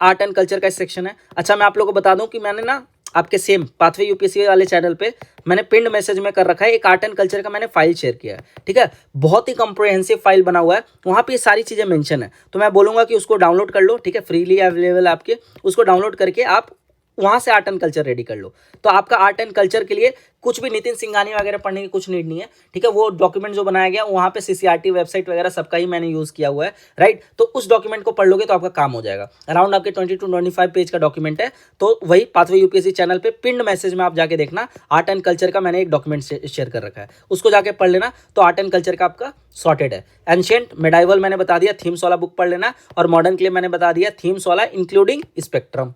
आर्ट एंड कल्चर का सेक्शन है। अच्छा, मैं आप लोगों को बता दूं कि मैंने ना आपके सेम पाथवे यूपीएससी वाले चैनल पे मैंने पिंड मैसेज में कर रखा है, एक आर्ट एंड कल्चर का मैंने फाइल शेयर किया है, ठीक है। बहुत ही कॉम्प्रिहेंसिव फाइल बना हुआ है, वहाँ पे ये सारी चीज़ें मेंशन है। तो मैं बोलूँगा कि उसको डाउनलोड कर लो, ठीक है, फ्रीली अवेलेबल है आपके। उसको डाउनलोड करके आप वहाँ से आर्ट एंड कल्चर रेडी कर लो। तो आपका आर्ट एंड कल्चर के लिए कुछ भी नितिन सिंघानी वगैरह पढ़ने की कुछ नीड नहीं है, ठीक है। वो डॉक्यूमेंट जो बनाया गया वहाँ पे सीसीआरटी वेबसाइट वगैरह सबका ही मैंने यूज़ किया हुआ है, राइट। तो उस डॉक्यूमेंट को पढ़ लोगे तो आपका काम हो जाएगा। अराउंड आपके 20 to 25 पेज का डॉक्यूमेंट है। तो वही पाथवे यूपीएससी चैनल पे पिंड मैसेज में आप जाके देखना, आर्ट एंड कल्चर का मैंने एक डॉक्यूमेंट शेयर कर रखा है, उसको जाके पढ़ लेना। तो आर्ट एंड कल्चर का आपका सॉर्टेड है। एंशिएंट मेडाइवल मैंने बता दिया, थीम्स वाला बुक पढ़ लेना, और मॉडर्न के लिए मैंने बता दिया थीम्स वाला इंक्लूडिंग स्पेक्ट्रम।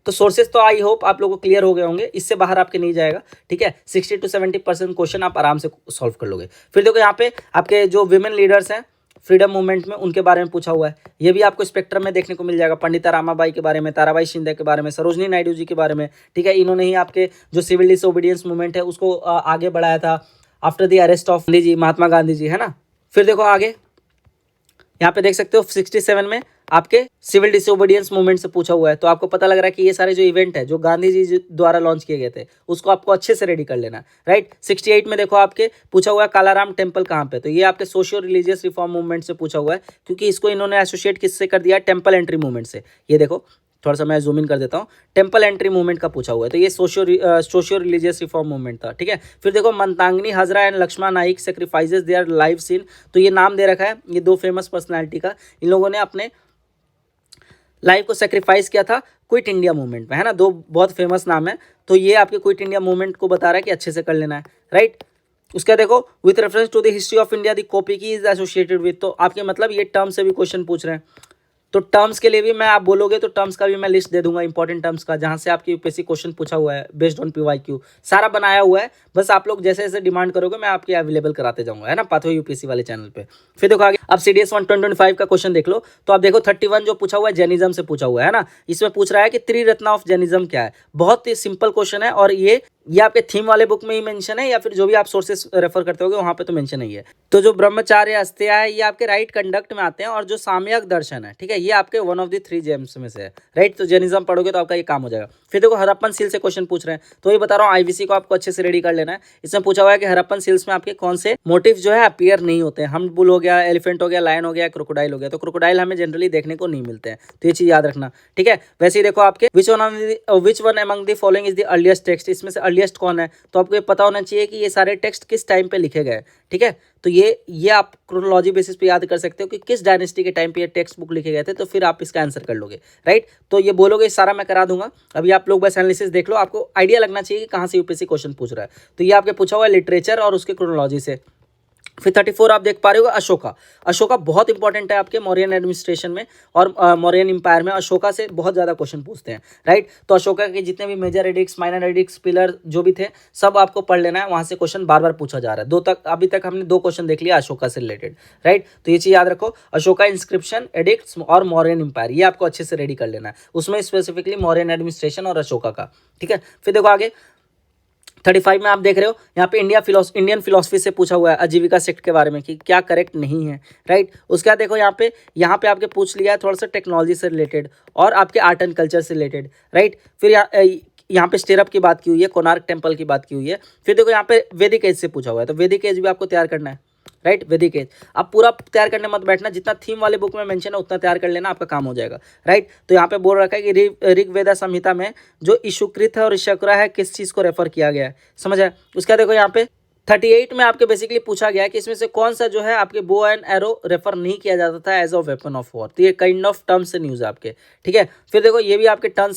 तो सोर्सेज तो आई होप आप लोगों को क्लियर हो गए होंगे, इससे बाहर आपके नहीं जाएगा, ठीक है। 60 to 70% क्वेश्चन आप आराम से सॉल्व कर लोगे। फिर देखो यहाँ पे आपके जो विमेन लीडर्स हैं फ्रीडम मूवमेंट में, उनके बारे में पूछा हुआ है। ये भी आपको स्पेक्ट्रम में देखने को मिल जाएगा। पंडिता रामाबाई के बारे में, ताराबाई शिंदे के बारे में, सरोजनी नायडू जी के बारे में, ठीक है। इन्होंने ही आपके जो सिविल डिसोबीडियंस मूवमेंट है उसको आगे बढ़ाया था after the arrest of Gandhi ji, Mahatma Gandhi ji, है ना। फिर देखो आगे यहाँ पे देख सकते हो 67 में आपके सिविल डिसोबीडियंस मूवमेंट से पूछा हुआ है। तो आपको पता लग रहा है कि ये सारे जो इवेंट है जो गांधी जी द्वारा लॉन्च किए गए थे उसको आपको अच्छे से रेडी कर लेना है, राइट। 68 में देखो आपके पूछा हुआ है कालाराम टेम्पल कहाँ पे, तो ये आपके सोशियो रिलीजियस रिफॉर्म मूवमेंट से पूछा हुआ है, क्योंकि इसको इन्होंने एसोसिएट किससे कर दिया, टेम्पल एंट्री मूवमेंट से। ये देखो थोड़ा सा मैं जूम इन कर देता हूँ, टेम्पल एंट्री मूवमेंट का पूछा हुआ है, तो ये सोशियो रिलीजियस रिफॉर्म मूवमेंट था, ठीक है। फिर देखो Matangini Hazra and Lakshman Naik sacrifices their lives in, तो ये नाम दे रखा है ये दो फेमस पर्सनैलिटी का, इन लोगों ने अपने लाइफ को सेक्रीफाइस किया था क्विट इंडिया मूवमेंट में, है ना। दो बहुत फेमस नाम है, तो ये आपके क्विट इंडिया मूवमेंट को बता रहा है कि अच्छे से कर लेना है, राइट। उसका देखो with reference to the history of India the copy की इज एसोसिएटेड विथ, तो आपके मतलब ये टर्म से भी क्वेश्चन पूछ रहे हैं, तो टर्म्स के लिए भी मैं आप बोलोगे तो टर्म्स का भी मैं लिस्ट दे दूंगा इंपॉर्टेंट टर्म्स का, जहां से आपकी यूपीएससी क्वेश्चन पूछा हुआ है बेस्ड ऑन पीवाईक्यू, सारा बनाया हुआ है। बस आप लोग जैसे जैसे डिमांड करोगे मैं आपके अवेलेबल कराते जाऊंगा, है ना, पाथवे यूपीएससी वाले चैनल पे। फिर देखो आगे अब सीडीएस 1 2025 का क्वेश्चन देख लो, तो आप देखो 31 जो पूछा हुआ है जैनिज्म से पूछा हुआ है ना, इसमें पूछ रहा है कि त्रिरत्न ऑफ जैनिज्म क्या है। बहुत ही सिंपल क्वेश्चन है, और ये आपके थीम वाले बुक में ही मेंशन है, या फिर जो भी आप सोर्सेस रेफर करते होगे वहां पे तो मेंशन नहीं है। तो जो ब्रह्मचार्य अस्त्या है ये आपके राइट कंडक्ट में आते हैं, और जो साम्यक दर्शन है, ठीक है, ये आपके वन ऑफ द 3 जेम्स में से है, राइट। तो जैनिज्म पढ़ोगे तो आपका ये काम हो जाएगा। फिर देखो हरप्पन सील से क्वेश्चन पूछ रहे हैं, तो ये बता रहा हूँ आईवीसी को आपको अच्छे से रेडी कर लेना है। इसमें पूछा हुआ है कि हरप्पन सील्स में आपके कौन से मोटिव जो है अपीयर नहीं होते हैं। हम बुल हो गया, एलिफेंट हो गया, लायन हो गया, क्रोकोडाइल हो गया, तो क्रोकोडाइल हमें जनरली देखने को नहीं मिलते हैं, तो ये चीज याद रखना, ठीक है। वैसे ही देखो आपके which one among the following is the earliest text, इसमें से अर्लीस्ट कौन है, तो आपको ये पता होना चाहिए कि ये सारे टेक्स्ट किस टाइम पे लिखे गए, ठीक है। तो ये आप क्रोनोलॉजी बेसिस पे याद कर सकते हो कि किस डायनेस्टी के टाइम पे ये टेक्स्ट बुक लिखे गए थे, तो फिर आप इसका आंसर कर लोगे, राइट। तो ये बोलोगे सारा मैं करा दूंगा, अभी आप लोग बस एनालिसिस देख लो, आपको आइडिया लगना चाहिए कि कहाँ से यूपीएससी क्वेश्चन पूछ रहा है। तो ये आपके पूछा हुआ है लिटरेचर और उसके क्रोनोलॉजी से। फिर 34 आप देख पा रहे हो अशोका। अशोका बहुत इंपॉर्टेंट है आपके मौर्यन एडमिनिस्ट्रेशन में, और मौर्यन इंपायर में अशोका से बहुत ज़्यादा क्वेश्चन पूछते हैं, राइट। तो अशोका के जितने भी major edicts, minor edicts, pillar जो भी थे सब आपको पढ़ लेना है, वहाँ से क्वेश्चन बार बार पूछा जा रहा है। अभी तक हमने 2 क्वेश्चन देख लिया अशोका से रिलेटेड, राइट। तो ये चीज़ याद रखो, अशोका इंस्क्रिप्शन, एडिक्ट्स और मौर्यन इंपायर, ये आपको अच्छे से रेडी कर लेना है, उसमें स्पेसिफिकली मौर्यन एडमिनिस्ट्रेशन और अशोका का, ठीक है। फिर देखो आगे 35 में आप देख रहे हो यहाँ पे इंडियन फिलोसफी से पूछा हुआ है आजीविका सेक्ट के बारे में कि क्या करेक्ट नहीं है, राइट। उसके बाद देखो यहाँ पे आपके पूछ लिया है थोड़ा सा टेक्नोलॉजी से रिलेटेड और आपके आर्ट एंड कल्चर से रिलेटेड, राइट। फिर यहाँ पे स्टेरअप की बात की हुई है, कोणार्क टेम्पल की बात की हुई है। फिर देखो यहाँ पे वैदिक एज से पूछा हुआ है, तो वैदिक एज भी आपको तैयार करना है, राइट। वैदिक एज आप पूरा तैयार करने मत बैठना, जितना थीम वाले बुक में मेंशन है उतना तैयार कर लेना, आपका काम हो जाएगा, राइट। तो यहाँ पे बोल रखा है कि ऋग्वेदा संहिता में जो इशुकृत है और इशक्रा है किस चीज़ को रेफर किया गया है, समझ है। उसका देखो यहाँ पे 38 में आपके बेसिकली पूछा गया है कि इसमें से कौन सा जो है आपके बो एंड एरो रेफर नहीं किया जाता था as a weapon of war, तो ये काइंड ऑफ टर्म से न्यूज़ है आपके, ठीक है। फिर देखो ये भी आपके टर्म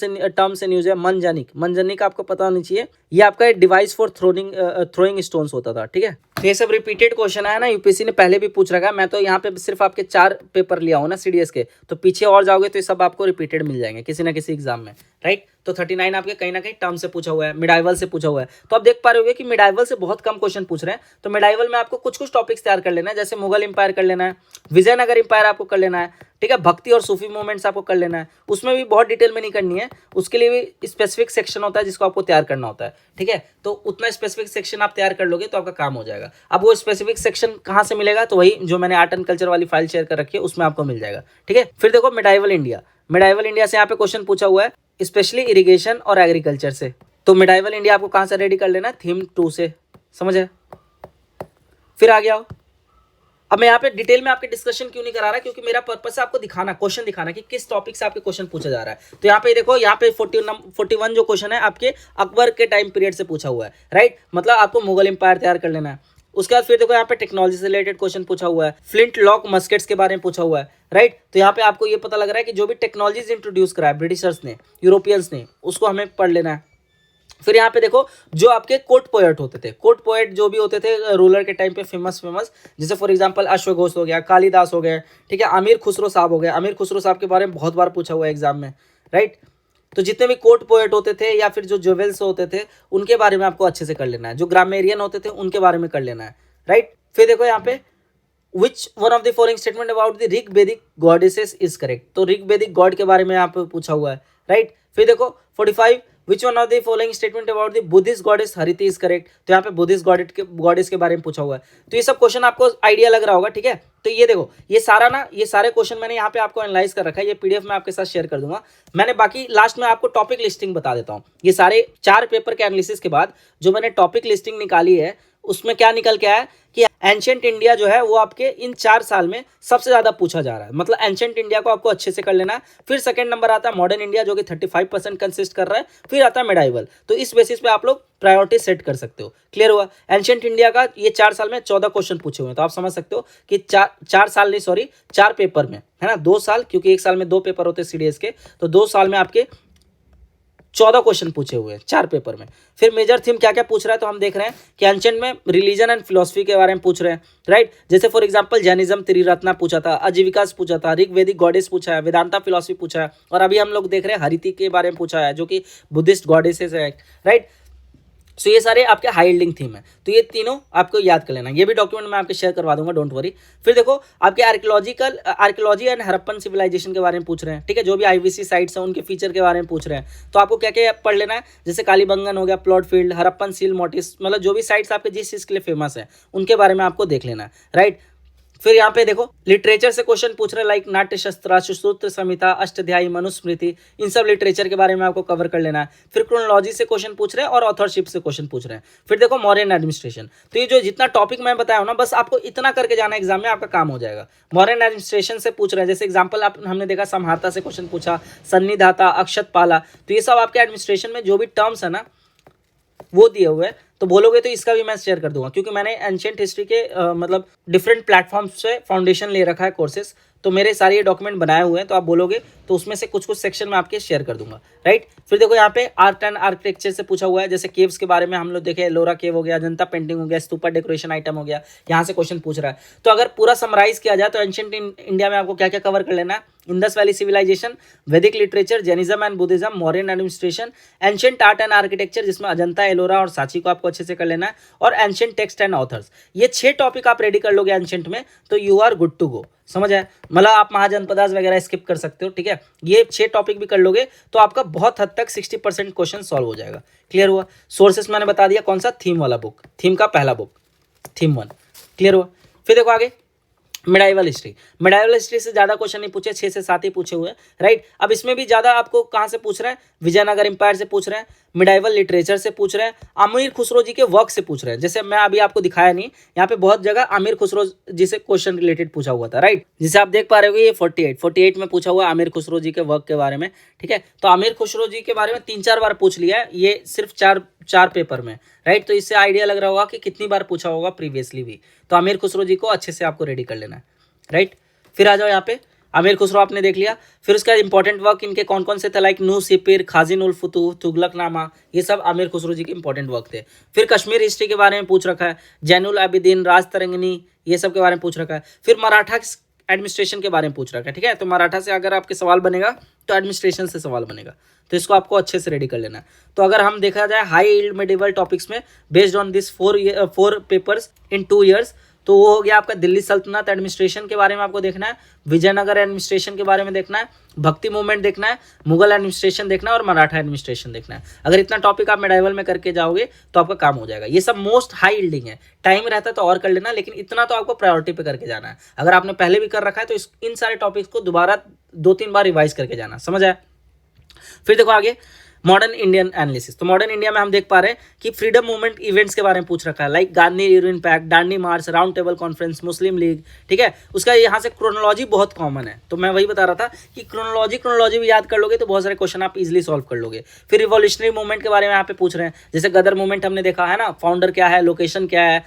से न्यूज़ है। मंजनिक आपको पता होनी चाहिए, ये आपका डिवाइस फॉर थ्रोइंग स्टोन्स होता था, ठीक है। तो ये सब रिपीटेड क्वेश्चन है ना, यूपीएससी ने पहले भी पूछ रखा है। मैं तो यहाँ पे सिर्फ आपके 4 पेपर लिया हूँ ना सीडीएस के, तो पीछे और जाओगे तो ये सब आपको रिपीटेड मिल जाएंगे किसी ना किसी एग्जाम में, राइट। तो 39 आपके कहीं ना कहीं टर्म से पूछा हुआ है, मिडाइवल से पूछा हुआ है। तो आप देख पा रहे होगे कि मिडाइवल से बहुत कम क्वेश्चन पूछ रहे हैं, तो मिडाइवल में आपको कुछ टॉपिक्स तैयार कर लेना है, जैसे मुगल इंपायर कर लेना है, विजयनगर इंपायर आपको कर लेना है, ठीक है। भक्ति और सूफी मूवमेंट्स आपको कर लेना है, उसमें भी बहुत डिटेल में नहीं करनी है, उसके लिए भी स्पेसिफिक सेक्शन होता है जिसको आपको तैयार करना होता है, ठीक है। तो उतना स्पेसिफिक सेक्शन आप तैयार कर लोगे तो आपका काम हो जाएगा। अब वो स्पेसिफिक सेक्शन कहाँ से मिलेगा, तो वही जो मैंने आर्ट एंड कल्चर वाली फाइल शेयर कर रखी है उसमें आपको मिल जाएगा, ठीक है। फिर देखो मिडाइवल इंडिया से यहाँ पे क्वेश्चन पूछा हुआ है स्पेशली इरिगेशन और एग्रीकल्चर से। तो मिडाइवल इंडिया आपको कहाँ से रेडी कर लेना है, थीम 2 से, समझ है। फिर आ गया अब मैं यहाँ पे डिटेल में आपके डिस्कशन क्यों नहीं करा रहा, क्योंकि मेरा पर्पस है आपको दिखाना, क्वेश्चन दिखाना कि किस टॉपिक से आपके क्वेश्चन पूछा जा रहा है। तो यहाँ पे देखो, यहाँ पे 41 जो क्वेश्चन है आपके अकबर के टाइम पीरियड से पूछा हुआ है, राइट। मतलब आपको मुगल एम्पायर तैयार कर लेना है। उसके बाद फिर देखो यहाँ पे टेक्नोलॉजी से रिलेटेड क्वेश्चन पूछा हुआ है, फ्लिंट लॉक मस्केट्स के बारे में पूछा हुआ है, राइट। तो यहाँ पे आपको ये पता लग रहा है कि जो भी टेक्नोलॉजीज इंट्रोड्यूस करा है ब्रिटिशर्स ने, यूरोपियंस ने, उसको हमें पढ़ लेना है। फिर यहाँ पे देखो जो आपके कोर्ट पोएट होते थे, कोर्ट पोएट जो भी होते थे रूलर के टाइम पे फेमस, जैसे फॉर एग्जांपल अश्वघोष हो गया, कालिदास हो गए, ठीक है, अमीर खुसरो साहब हो गए। अमीर खुसरो साहब के बारे में बहुत बार पूछा हुआ है एग्जाम में, राइट। तो जितने भी कोर्ट पोएट होते थे या फिर जो जोवेल्स होते थे उनके बारे में आपको अच्छे से कर लेना है, जो ग्रामेरियन होते थे उनके बारे में कर लेना है, राइट। फिर देखो यहाँ पे which one of the following statement about the Rig वैदिक गॉडेसेस इज करेक्ट, तो ऋग वैदिक गॉड के बारे में यहाँ पे पूछा हुआ है, राइट। फिर देखो 45 which one of the following statement about the Buddhist goddess Hariti is correct. तो यहाँ पे बुद्धिस्ट गॉडेस के बारे में पूछा हुआ है। तो ये सब क्वेश्चन आपको आइडिया लग रहा होगा, ठीक है। तो ये देखो, ये सारे क्वेश्चन मैंने यहाँ पे आपको एनालाइज कर रखा है, ये पीडीएफ में आपके साथ शेयर कर दूंगा। मैंने बाकी लास्ट में आपको टॉपिक लिस्टिंग बता देता हूँ। ये सारे 4 पेपर के एनालिसिस के बाद जो मैंने टॉपिक लिस्टिंग निकाली है, उसमें क्या निकल के आया कि एंशिएंट इंडिया जो है वो आपके इन 4 साल में सबसे ज्यादा पूछा जा रहा है। मतलब एंशिएंट इंडिया को आपको अच्छे से कर लेना है। फिर सेकंड नंबर आता है मॉडर्न इंडिया जो कि 35% कंसिस्ट कर रहा है। फिर आता है मिडाइवल। तो इस बेसिस पे आप लोग प्रायोरिटी सेट कर सकते हो। क्लियर हुआ। एंशिएंट इंडिया का ये 4 साल में 14 क्वेश्चन पूछे हुए हैं। तो आप समझ सकते हो कि 4 पेपर में, है ना, 2 साल, क्योंकि एक साल में 2 पेपर होते हैं सीडीएस के, तो 2 साल में आपके 14 क्वेश्चन पूछे हुए हैं 4 पेपर में। फिर मेजर थीम क्या क्या पूछ रहा है, तो हम देख रहे हैं कि एंशिएंट में रिलीजन एंड फिलोसफी के बारे में पूछ रहे हैं, राइट। जैसे फॉर एग्जांपल जैनिज्म त्रिरत्ना पूछा था, आजीविकास पूछा था, ऋग्वेदिक गॉडेस पूछा है, वेदांता फिलोसफी पूछा है, और अभी हम लोग देख रहे हैं हरिति के बारे में पूछा है जो कि बुद्धिस्ट गॉडेसेस है, राइट। सो ये सारे आपके हाई यील्डिंग थीम है। तो ये तीनों आपको याद कर लेना। ये भी डॉक्यूमेंट मैं आपके शेयर करवा दूंगा, डोंट वरी। फिर देखो आपके आर्कियोलॉजी एंड हड़प्पन सिविलाइजेशन के बारे में पूछ रहे हैं, ठीक है। जो भी आईवीसी साइट्स हैं उनके फीचर के बारे में पूछ रहे हैं। तो आपको क्या क्या पढ़ लेना है, जैसे कालीबंगन हो गया, plot field, Harappan seal mortise, मतलब जो भी साइट्स आपके जिस चीज़ के लिए फेमस है उनके बारे में आपको देख लेना है, राइट। फिर यहाँ पे देखो लिटरेचर से क्वेश्चन पूछ रहे हैं, लाइक नाट्य शस्त्र, सुश्रुत संहिता, अष्टाध्यायी, मनुस्मृति, इन सब लिटरेचर के बारे में आपको कवर कर लेना है। फिर क्रोनोलॉजी से क्वेश्चन पूछ रहे हैं और ऑथरशिप से क्वेश्चन पूछ रहे हैं। फिर देखो मॉडर्न एडमिनिस्ट्रेशन। तो ये जो जितना टॉपिक मैं बताया हूं ना, बस आपको इतना करके जाना एग्जाम में, आपका काम हो जाएगा। मॉडर्न एडमिनिस्ट्रेशन से पूछ रहे हैं, जैसे एग्जाम्पल हमने देखा समहारता से क्वेश्चन पूछा, सन्निधाता, अक्षत पाला। तो ये सब आपके एडमिनिस्ट्रेशन में जो भी टर्म्स है ना वो दिए हुए हैं। तो बोलोगे तो इसका भी मैं शेयर कर दूंगा, क्योंकि मैंने एंशिएंट हिस्ट्री के मतलब डिफरेंट प्लेटफॉर्म्स से फाउंडेशन ले रखा है कोर्सेज। तो मेरे सारे ये डॉक्यूमेंट बनाए हुए हैं, तो आप बोलोगे तो उसमें से कुछ सेक्शन में आपके शेयर कर दूंगा, राइट। फिर देखो यहाँ पे आर्ट एंड आर्किटेक्चर से पूछा हुआ है, जैसे केव्स के बारे में हम लोग देखे, एलोरा केव हो गया, अजंता पेंटिंग हो गया, स्तूपा डेकोरेशन आइटम हो गया, यहाँ से क्वेश्चन पूछ रहा है। तो अगर पूरा समराइज किया जाए तो एंशिएंट इंडिया में आपको क्या क्या कवर कर लेना है, इंडस वैली सिविलाइजेशन, वैदिक literature, Jainism and Buddhism, modern administration, ancient art and architecture जिसमें अजंता, एलोरा और सांची को आपको अच्छे से कर लेना है, और एंशिएंट टेक्स्ट एंड ऑथर्स। ये 6 टॉपिक आप रेडी कर लोगे एंशिएंट में, तो you are good to go. समझ आया। मतलब आप महाजनपदास वगैरह स्किप कर सकते हो, ठीक है। ये 6 टॉपिक भी कर लोगे तो आपका बहुत हद तक 60% क्वेश्चन सॉल्व हो जाएगा। क्लियर हुआ। सोर्सेस मैंने बता दिया, कौन सा, थीम वाला बुक, थीम का पहला बुक, थीम 1। क्लियर हुआ। फिर देखो आगे मिडाइवल हिस्ट्री से ज्यादा क्वेश्चन नहीं पूछे, 6 से 7 ही पूछे हुए हैं, राइट। अब इसमें भी ज्यादा आपको कहाँ से पूछ रहे हैं, विजयनगर एम्पायर से पूछ रहे हैं, मिडाइवल लिटरेचर से पूछ रहे हैं, अमीर खुसरो जी के वर्क से पूछ रहे हैं। जैसे मैं अभी आपको दिखाया नहीं, यहाँ पे बहुत जगह अमीर खुसरो जी से क्वेश्चन रिलेटेड पूछा हुआ था, राइट। जिसे आप देख पा रहे हो ये 48 में पूछा हुआ अमीर खुसरो जी के वर्क के बारे में, ठीक है। तो अमीर खुसरो जी के बारे में 3-4 बार पूछ लिया है, ये सिर्फ 4 पेपर में, राइट। तो इससे आइडिया लग रहा होगा कि कितनी बार पूछा होगा प्रीवियसली भी। तो अमीर खुसरो जी को अच्छे से आपको रेडी कर लेना है, राइट। फिर आ जाओ यहाँ पे अमीर खुसरो आपने देख लिया। फिर उसका इंपॉर्टेंट वर्क इनके कौन कौन से थे, लाइक नू सिपिर, खाजिन उल फुतूह, तुगलकनामा, ये सब अमीर खुसरो जी के इंपॉर्टेंट वर्क थे। फिर कश्मीर हिस्ट्री के बारे में पूछ रखा है, जैनुल आबिदीन, राज तरंगिनी, ये सब के बारे में पूछ रखा है। फिर मराठा एडमिनिस्ट्रेशन के बारे में पूछ रखा है, ठीक है। तो मराठा से अगर आपके सवाल बनेगा तो एडमिनिस्ट्रेशन से सवाल बनेगा, तो इसको आपको अच्छे से रेडी कर लेना है। तो अगर हम देखा जाए हाई यील्ड मेडिवल टॉपिक्स में based on this 4 papers in 2 years, तो वो हो गया आपका दिल्ली सल्तनत एडमिनिस्ट्रेशन के बारे में आपको देखना है, विजयनगर एडमिनिस्ट्रेशन के बारे में देखना है, भक्ति मूवमेंट देखना है, मुगल एडमिनिस्ट्रेशन देखना है और मराठा एडमिनिस्ट्रेशन देखना है। अगर इतना टॉपिक आप मेडाइवल में करके जाओगे तो आपका काम हो जाएगा। ये सब मोस्ट हाई यील्डिंग है, टाइम रहता तो और कर लेना, लेकिन इतना तो आपको प्रायोरिटी पे करके जाना है। अगर आपने पहले भी कर रखा है तो इन सारे टॉपिक्स को दोबारा 2-3 बार रिवाइज करके जाना, समझ आया। फिर देखो आगे मॉडर्न इंडियन एनालिसिस। तो मॉडर्न इंडिया में हम देख पा रहे हैं कि फ्रीडम मूवमेंट इवेंट्स के बारे में पूछ रखा है, like Gandhi union pact, Dandi march, round table conference, Muslim league, ठीक है। उसका यहाँ से क्रोनोलॉजी बहुत कॉमन है, तो मैं वही बता रहा था कि क्रोनोलॉजी भी याद कर लोगे तो बहुत सारे क्वेश्चन आप इजिली सॉल्व कर लोगे। फिर रिवॉल्यूशनरी मूवमेंट के बारे में यहाँ पे पूछ रहे हैं, जैसे गदर मूवमेंट हमने देखा है ना, फाउंडर क्या है, लोकेशन क्या है,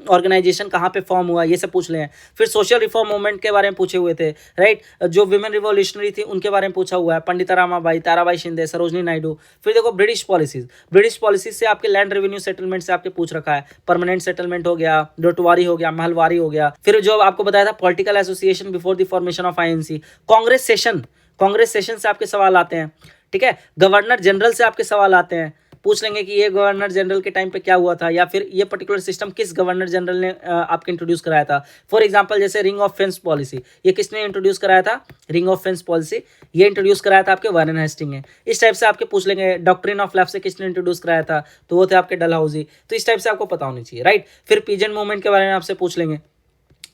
ऑर्गेनाइजेशन कहाँ पे फॉर्म हुआ, ये सब पूछ ले हैं। फिर सोशल रिफॉर्म मूवमेंट के बारे में पूछे हुए थे, राइट। जो विमेन रिवॉल्यूशनरी थी उनके बारे में पूछा हुआ है, पंडिता रामाबाई, ताराबाई शिंदे, सरोजनी नायडू। फिर देखो ब्रिटिश पॉलिसीज से आपके लैंड रेवेन्यू सेटलमेंट से आपके पूछ रखा है, परमानेंट सेटलमेंट हो गया, डोटवारी हो गया, महलवारी हो गया। फिर जो आपको बताया था political association before the formation of INC, Congress session से आपके सवाल आते हैं, ठीक है। गवर्नर जनरल से आपके सवाल आते हैं, पूछ लेंगे कि ये गवर्नर जनरल के टाइम पे क्या हुआ था, या फिर ये पर्टिकुलर सिस्टम किस गवर्नर जनरल ने आपके इंट्रोड्यूस कराया था। फॉर एग्जांपल जैसे रिंग ऑफ फेंस पॉलिसी, ये किसने इंट्रोड्यूस कराया था, रिंग ऑफ फेंस पॉलिसी ये इंट्रोड्यूस कराया था आपके वारेन हेस्टिंग ने। इस टाइप से आपके पूछ लेंगे डॉक्ट्रिन ऑफ लैप्स से किसने इंट्रोड्यूस कराया था, तो वो थे आपके डलहौजी। तो इस टाइप से आपको पता होनी चाहिए, राइट। फिर पीजेंट मूवमेंट के बारे में आपसे पूछ लेंगे।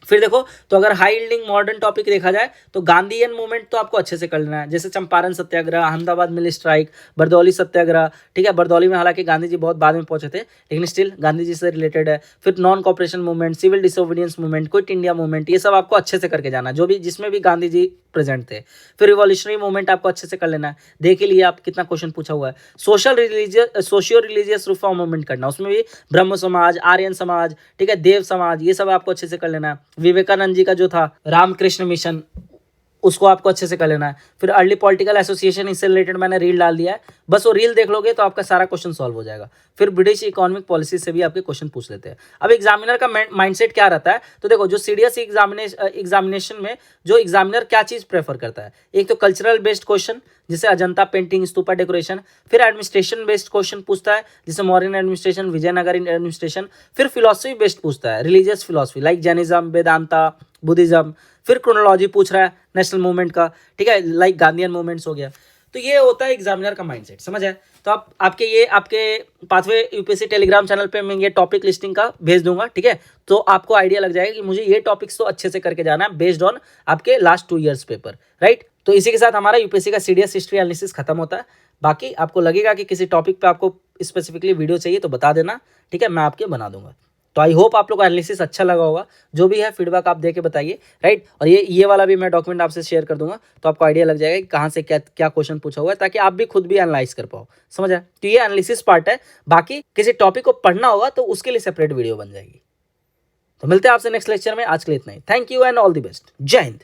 फिर देखो, तो अगर हाई यील्डिंग मॉडर्न टॉपिक देखा जाए तो गांधीयन मूवमेंट तो आपको अच्छे से कर लेना है, जैसे चंपारण सत्याग्रह, अहमदाबाद मिल स्ट्राइक, बरदौली सत्याग्रह, ठीक है। बरदौली में हालांकि गांधी जी बहुत बाद में पहुंचे थे, लेकिन स्टिल गांधी जी से रिलेटेड है। फिर non cooperation movement, civil disobedience movement, quit India movement, ये सब आपको अच्छे से करके जाना है, जो भी जिसमें भी गांधी जी प्रेजेंट थे। फिर रिवॉल्यूशनरी मूवमेंट आपको अच्छे से कर लेना है, देख ही लिया आप कितना क्वेश्चन पूछा हुआ है। सोशियो रिलीजियस रिफॉर्म मूवमेंट करना, उसमें भी ब्रह्म समाज, आर्यन समाज, ठीक है, देव समाज, ये सब आपको अच्छे से कर लेना है। विवेकानंद जी का जो था रामकृष्ण मिशन, उसको आपको अच्छे से कर लेना है। फिर अर्ली पॉलिटिकल एसोसिएशन, इससे रिलेटेड मैंने रील डाल दिया है, बस वो रील देख लोगे तो आपका सारा क्वेश्चन सॉल्व हो जाएगा। फिर ब्रिटिश इकोनॉमिक पॉलिसी से भी आपके क्वेश्चन पूछ लेते हैं। अब एग्जामिनर का माइंडसेट क्या रहता है, तो देखो जो सीडीएस एग्जामिनेशन में जो एग्जामिनर क्या चीज प्रेफर करता है, एक तो कल्चरल बेस्ड क्वेश्चन जैसे अजंता पेंटिंग, स्तूपा डेकोरेशन। फिर एडमिनिस्ट्रेशन बेस्ड क्वेश्चन पूछता है, जैसे मॉडर्न एडमिनिस्ट्रेशन, विजयनगर एडमिनिस्ट्रेशन। फिर फिलोसफी बेस्ड पूछता है, religious philosophy like Jainism, Vedanta, Buddhism. फिर क्रोनोलॉजी पूछ रहा है नेशनल मूवमेंट का, ठीक है, लाइक गांधीयन मूवमेंट्स हो गया। तो ये होता है एग्जामिनर का माइंडसेट, समझ है। तो आप आपके पाथवे यूपीएससी टेलीग्राम चैनल पे मैं ये टॉपिक लिस्टिंग का भेज दूंगा, ठीक है। तो आपको आइडिया लग जाएगा कि मुझे ये टॉपिक्स तो अच्छे से करके जाना है बेस्ड ऑन आपके लास्ट 2 ईयर्स पेपर, राइट। तो इसी के साथ हमारा यूपीएससी का सीडीएस हिस्ट्री एनालिसिस खत्म होता है। बाकी आपको लगेगा कि किसी टॉपिक पे आपको स्पेसिफिकली वीडियो चाहिए तो बता देना, ठीक है, मैं आपके बना दूंगा। तो आई होप आप लोग का एनालिसिस अच्छा लगा होगा, जो भी है फीडबैक आप दे के बताइए, राइट। और ये वाला भी मैं डॉक्यूमेंट आपसे शेयर कर दूंगा, तो आपको आइडिया लग जाएगा कि कहाँ से क्या क्या क्वेश्चन पूछा हुआ है, ताकि आप भी खुद भी एनालाइज कर पाओ, समझ आए। तो ये एनालिसिस पार्ट है, बाकी किसी टॉपिक को पढ़ना होगा तो उसके लिए सेपरेट वीडियो बन जाएगी। तो मिलते हैं आपसे नेक्स्ट लेक्चर में, आज के लिए इतना ही। Thank you and all the best, Jai Hind.